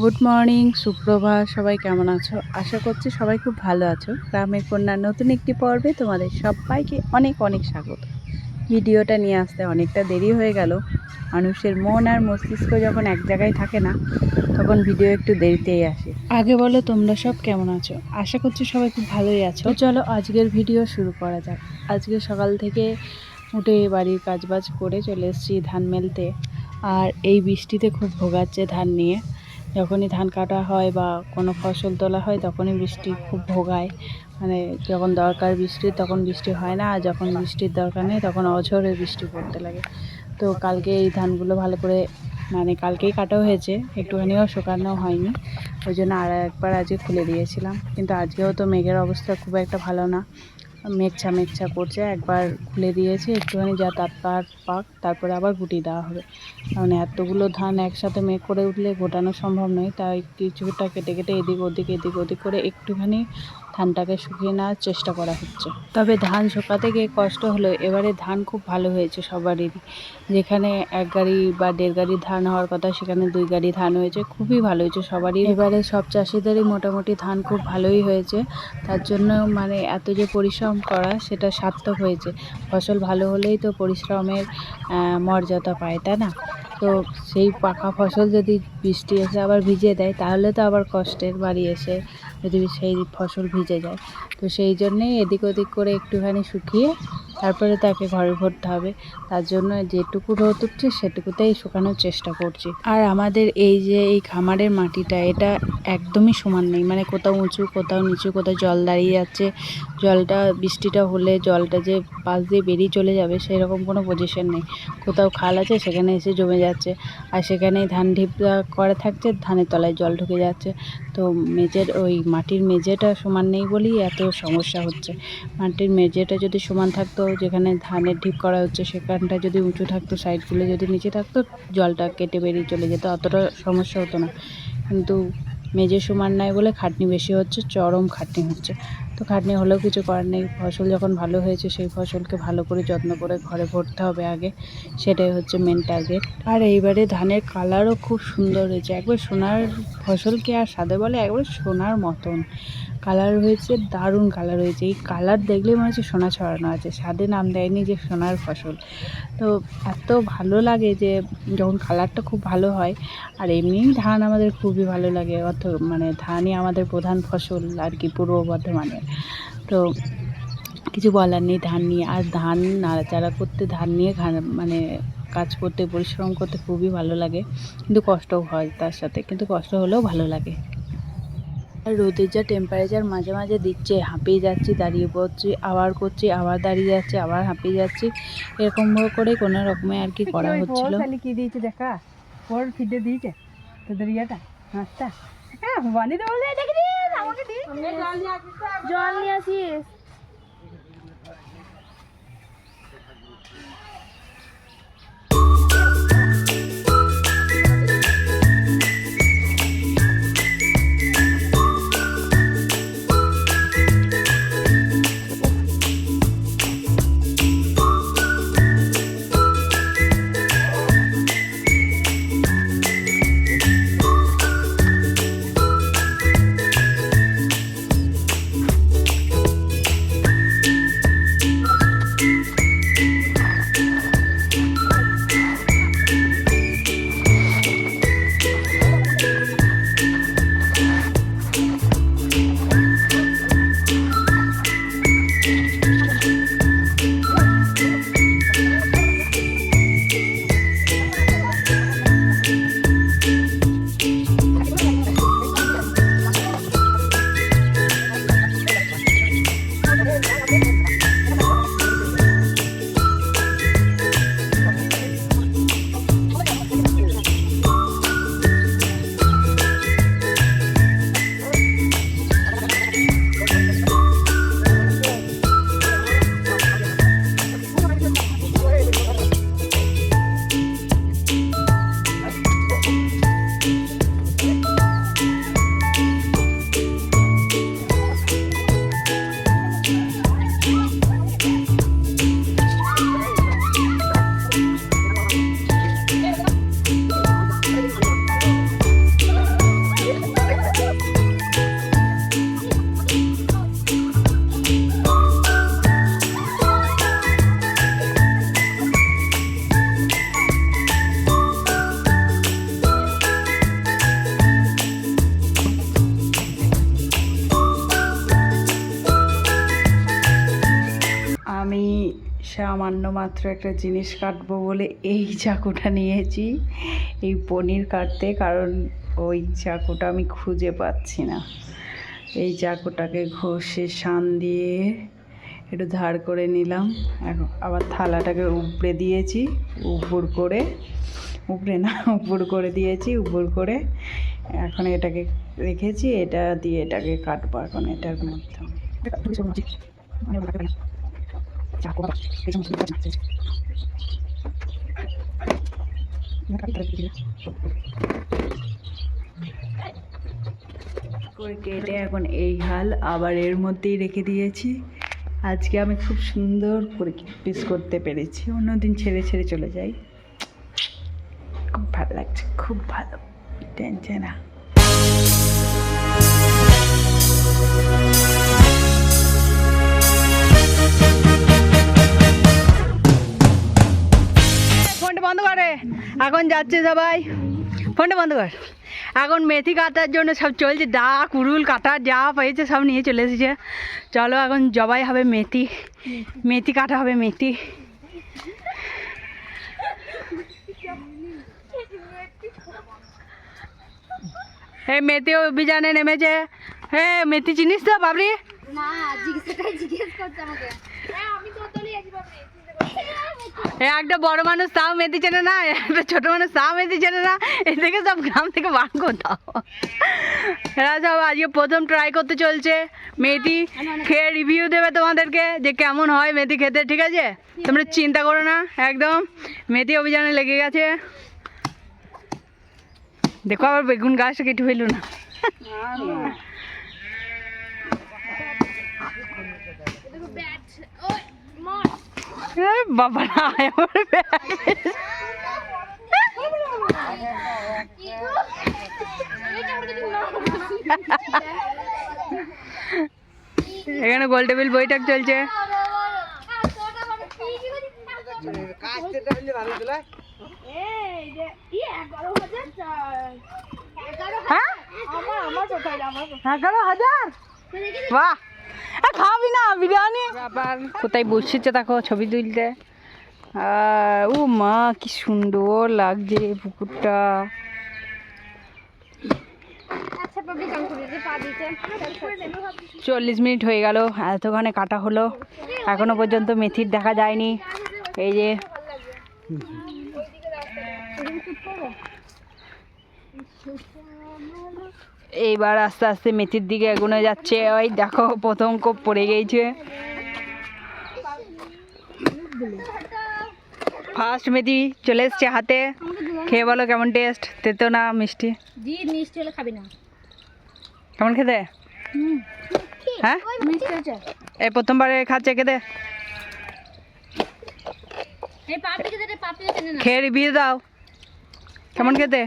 Good morning, সুপ্রভাত। সবাই কেমন আছো? আশা করছি সবাই খুব ভালো আছো। গ্রামের কন্যার নতুন একটি পর্বে তোমাদের সবাইকে অনেক অনেক স্বাগত। ভিডিওটা নিয়ে আসতে অনেকটা দেরি হয়ে গেল। মানুষের মন আর মস্তিষ্ক যখন এক জায়গায় থাকে না, তখন ভিডিও একটু দেরিতেই আসে। আগে বলো তোমরা সব কেমন আছো? আশা করছি সবাই খুব ভালোই আছো। চলো আজকের ভিডিও শুরু করা যাক। আজকে সকাল থেকে উঠে বাড়ির কাজবাজ করে চলে এসেছি ধান মেলতে। আর এই বৃষ্টিতে খুব ভোগাচ্ছে ধান নিয়ে। যখনই ধান কাটা হয় বা কোনো ফসল তোলা হয় তখনই বৃষ্টি খুব ভোগায়। মানে যখন দরকার বৃষ্টির তখন বৃষ্টি হয় না, আর যখন বৃষ্টির দরকার নেই তখন অঝোরে বৃষ্টি পড়তে লাগে। তো কালকে এই ধানগুলো ভালো করে কালকেই কাটা হয়েছে, একটুখানিও শুকানো হয়নি। ওই জন্য আর একবার আজকে খুলে দিয়েছিলাম। কিন্তু আজকেও তো মেঘের অবস্থা খুব একটা ভালো না, মেঘছা মেঘছা করছে। একবার খুলে দিয়েছে, একটুখানি যা তাৎপার পাক, তারপরে আবার গুটি দেওয়া হবে। কারণ এতগুলো ধান একসাথে মেঘ করে উঠলে গোটানো সম্ভব নয়, তাই কিছুটা কেটে কেটে এদিক ওদিক করে একটুখানি ধানটাকে শুকিয়ে নেওয়ার চেষ্টা করা হচ্ছে। তবে ধান শুকাতে গিয়ে কষ্ট হলো, এবারে ধান খুব ভালো হয়েছে সবারই। যেখানে 1 গাড়ি বা 1.5 গাড়ি ধান হওয়ার কথা, সেখানে 2 গাড়ি ধান হয়েছে। খুবই ভালো হয়েছে সবারই। এবারে সব চাষিদেরই মোটামুটি ধান খুব ভালোই হয়েছে। তার জন্য এত যে পরিশ্রম করা, সেটা সার্থক হয়েছে। ফসল ভালো হলেই তো পরিশ্রমের মর্যাদা পায়, তাই না? তো সেই পাকা ফসল যদি বৃষ্টি এসে আবার ভিজিয়ে দেয়, তাহলে তো আবার কষ্টের বাড়ি এসে যদি সেই ফসল ভিজে যায়। তো সেই জন্যেই এদিক ওদিক করে একটুখানি শুকিয়ে তারপরে তাকে ঘরে ভরতে হবে। তার জন্য যেটুকু রোদ উঠছে সেটুকুতেই শুকানোর চেষ্টা করছি। আর আমাদের এই খামারের মাটিটা, এটা একদমই সমান নেই। কোথাও উঁচু, কোথাও নিচু, কোথাও জল দাঁড়িয়ে যাচ্ছে। জলটা বৃষ্টিটা হলে জলটা যে পাশ দিয়ে বেরিয়ে চলে যাবে সেরকম কোনো পজিশন নেই। কোথাও খাল আছে, সেখানে এসে জমে যাচ্ছে, আর সেখানেই ধান ঢিপ করা থাকছে, ধানের তলায় জল ঢুকে যাচ্ছে। তো মাটির মেঝেটা সমান নেই বলেই এত সমস্যা হচ্ছে। মাটির মেঝেটা যদি সমান থাকতো, যেখানে ধানের ঢিপ করা হচ্ছে সেখানটা যদি উঁচু থাকতো, সাইডগুলো যদি নিচে থাকতো, জলটা কেটে বেরিয়ে চলে যেত, অতটা সমস্যা হতো না। কিন্তু মেঝে সমান নাই বলে খাটনি বেশি হচ্ছে, চরম খাটনি হচ্ছে। তো খাটনি হলেও কিছু করার নেই। ফসল যখন ভালো হয়েছে, সেই ফসলকে ভালো করে যত্ন করে ঘরে ভরতে হবে আগে, সেটাই হচ্ছে মেন টার্গেট। আর এইবারে ধানের কালারও খুব সুন্দর হয়েছে, একবার সোনার ফসলকে আর সাদে বলে একবার সোনার মতন কালার হয়েছে, দারুণ কালার হয়েছে। এই কালার দেখলেই মনে হচ্ছে সোনা ছড়ানো আছে, স্বাদে নাম দেয়নি যে সোনার ফসল। তো এত ভালো লাগে যে যখন কালারটা খুব ভালো হয়। আর এমনিই ধান আমাদের খুবই ভালো লাগে, ধানই আমাদের প্রধান ফসল আর কি পূর্ব বর্ধমানের। তো কিছু বলার নেই ধান নিয়ে। আর ধান নাড়াচাড়া করতে, ধান নিয়ে কাজ করতে, পরিশ্রম করতে খুবই ভালো লাগে, কিন্তু কষ্টও হয় তার সাথে, কিন্তু কষ্ট হলেও ভালো লাগে। আর রোদের যা টেম্পারেচার মাঝে মাঝে দিচ্ছে, হাঁপিয়ে যাচ্ছি, দাঁড়িয়ে পড়ছি, আবার করছি, আবার দাঁড়িয়ে যাচ্ছি, আবার হাঁপিয়ে যাচ্ছি, এরকম করে কোনো রকমে আর কি করা হচ্ছিল। কি দিয়েছে দেখা, ওর ফিডে দিয়েছে তোদের ইয়েটা মাছটা। হ্যাঁ বানিয়ে দেবো, আমাকে দিই জল নিয়ে আসিস। সামান্য মাত্র একটা জিনিস কাটবো বলে এই চাকুটা নিয়েছি এই পনির কাটতে, কারণ ওই চাকুটা আমি খুঁজে পাচ্ছি না। এই চাকুটাকে ঘষে শান দিয়ে একটু ধার করে নিলাম। এখন আবার থালাটাকে উপড়ে দিয়েছি, উপর করে দিয়েছি, উপর করে এখন এটাকে রেখেছি। এটা দিয়ে এটাকে কাটবো এখন এটার মধ্যে। করে কেটে এখন এই হাল আবার এর মধ্যেই রেখে দিয়েছি। আজকে আমি খুব সুন্দর করে পিস করতে পেরেছি, অন্যদিন ছেড়ে ছেড়ে চলে যাই। খুব ভালো লাগছে, খুব ভালো, টেনশন না। ফোনটা বন্ধ করে, এখন যাচ্ছে সবাই। ফোনটা বন্ধ কর। এখন মেথি কাটার জন্য সব চলছে, দা কুড়ুল কাটার যা পেয়েছে সব নিয়ে চলে এসেছে। চলো এখন জবাই হবে, মেথি কাটা হবে। মেথি এই মেথি অভিযানে নেমেছে। হ্যাঁ, মেথি চিনিস তো বাবরি? একটা বড় মানুষ তাও মেথি চেনে না, একটা ছোট মানুষ তাও মেথি চেনে না। এই থেকে সব গ্রাম থেকে বার করতাম। এরা সব আজকে প্রথম ট্রাই করতে চলছে। মেথি খেয়ে রিভিউ দেবে তোমাদেরকে যে কেমন হয় মেথি খেতে, ঠিক আছে? তোমরা চিন্তা করো না, একদম মেথি অভিযানে লেগে গেছে। দেখো আবার বেগুন গাছটা কেটে ফেললো না। বাবা না, এখানে গোল টেবিল বৈঠক চলছে। হ্যাঁ, 11,000? বাহ, খাবি না বিরিয়ানি? কোথায় বসেছে দেখো ছবি তুলতে। ও মা, কি সুন্দর লাগছে পুকুরটা। 40 মিনিট হয়ে গেল, এতক্ষণে কাটা হলো, এখনো পর্যন্ত মেথির দেখা যায়নি। এই যে এইবার আস্তে আস্তে মেথির দিকে এগোনো যাচ্ছে। ওই দেখো প্রথম কোপ পড়ে গিয়েছে। ফার্স্ট মেথি চলে এসছে হাতে। খেয়ে বলো কেমন টেস্ট, তেতো না মিষ্টি? মিষ্টি হলে খাবি না। কেমন খেতে? হ্যাঁ, এই প্রথমবারে খাচ্ছে, খেতে খেয়ে রিভিউ দাও কেমন খেতে।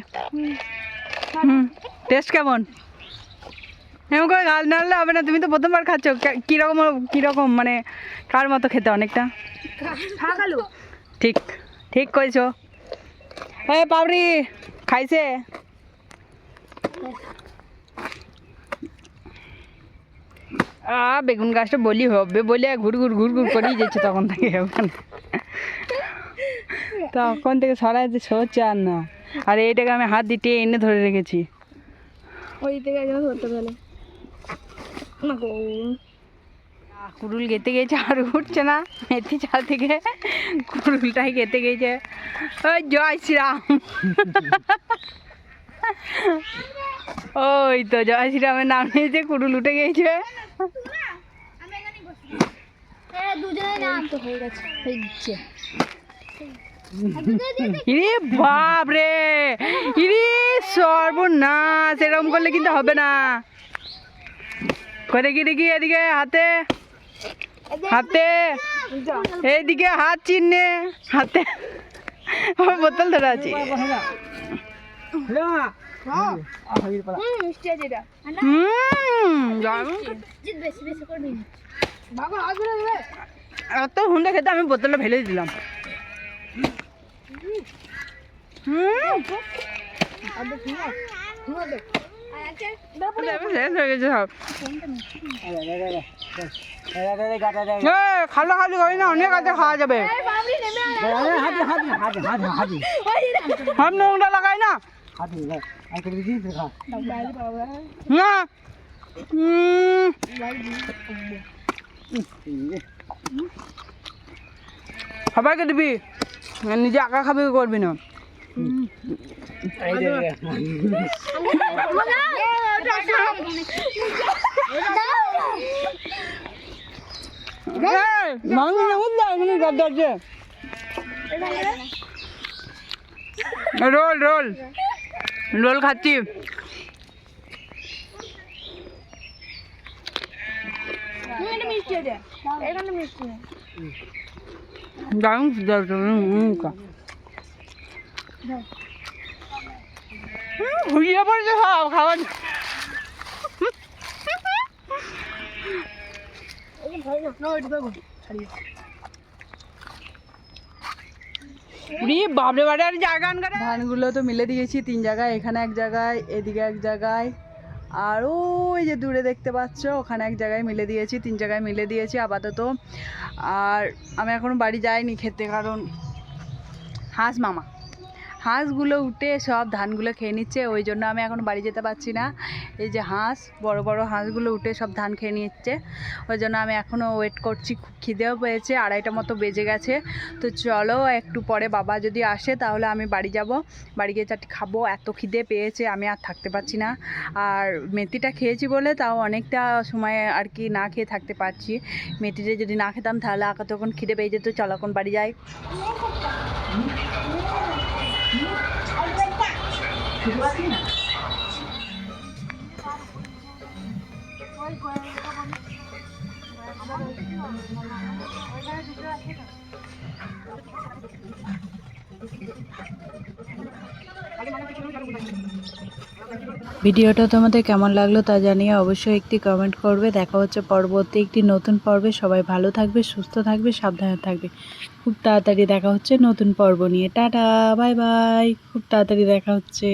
টেস্ট কেমন? এমন করে গাল নাড়লে হবে না, তুমি তো প্রথমবার খাচ্ছ। কীরকম মানে কার মতো খেতে? অনেকটা ঠিক ঠিক কইছো। এই পাবরি খাইছে? বেগুন গাছটা বলি হবে বলে ঘুর ঘুর করেই যাচ্ছে তখন থেকে। তখন থেকে সরাইতে সরছে আর না। আর এইটাকে আমি হাত দিয়ে এনে ধরে রেখেছি। ওই থেকে ধরতে গেলে কুড়ুল গেতে গেছে আর উঠছে না। মেথি চাল থেকে কুড়ুলটাই গেতে গেছে। ওই জয় শ্রীরাম। ওই তো জয় শ্রীরামের নাম নিয়েছে, কুড়ুল উঠে গেছে। ইরে বাপ রে, ইরে সর্বনাশ, এরকম করলে কিন্তু হবে না। করে কি দেখি এদিকে হাতে এইদিকে হাত চিহ্নে হাতে বোতল ধরে আছে। এত সুন্দর খেতে, আমি বোতলটা ফেলে দিলাম। শেষ হয়ে গেছে সব। খালো খালি করি না, অনেক আছে খাওয়া যাবে। সব নোংরা লাগাই না না। সবাইকে দিবি, নিজে আঁকা খাবি, করবি না। রোল রোল রোল খাচ্ছি। ঘুরিয়ে পড়েছে সব খাবার। বাবরে বাড়ি আর জায়গা আনগারে। ধানগুলো তো মিলে দিয়েছি 3 জায়গায়, এখানে এক জায়গায়, এদিকে এক জায়গায়, আর ওই যে দূরে দেখতে পাচ্ছ ওখানে এক জায়গায় মিলে দিয়েছি। 3 জায়গায় মিলে দিয়েছি আপাতত। আর আমি এখনো বাড়ি যাইনি খেতে, কারণ হাঁসগুলো উঠে সব ধানগুলো খেয়ে নিচ্ছে, ওই জন্য আমি এখন বাড়ি যেতে পারছি না। এই যে হাঁস, বড় বড় হাঁসগুলো উঠে সব ধান খেয়ে নিচ্ছে, ওই জন্য আমি এখনও ওয়েট করছি। খুব খিদেও পেয়েছে, 2:30 মতো বেজে গেছে। তো চলো একটু পরে বাবা যদি আসে তাহলে আমি বাড়ি যাব, বাড়ি গিয়ে চারটি খাবো। এত খিদে পেয়েছে আমি আর থাকতে পারছি না। আর মেথিটা খেয়েছি বলে তাও অনেকটা সময় আর কি না খেয়ে থাকতে পারছি। মেথিটা যদি না খেতাম তাহলে তখন খিদে পেয়ে যেত। চলো এখন বাড়ি যাই। ভিডিওটা তোমাদের কেমন লাগলো তা জানিয়ে অবশ্যই একটি কমেন্ট করবে। দেখা হচ্ছে পরবর্তী একটি নতুন পর্বে। সবাই ভালো থাকবে, সুস্থ থাকবে, সাবধানে থাকবে। খুব তাড়াতাড়ি দেখা হচ্ছে নতুন পর্ব নিয়ে। Tata, bye bye. খুব তাড়াতাড়ি দেখা হচ্ছে।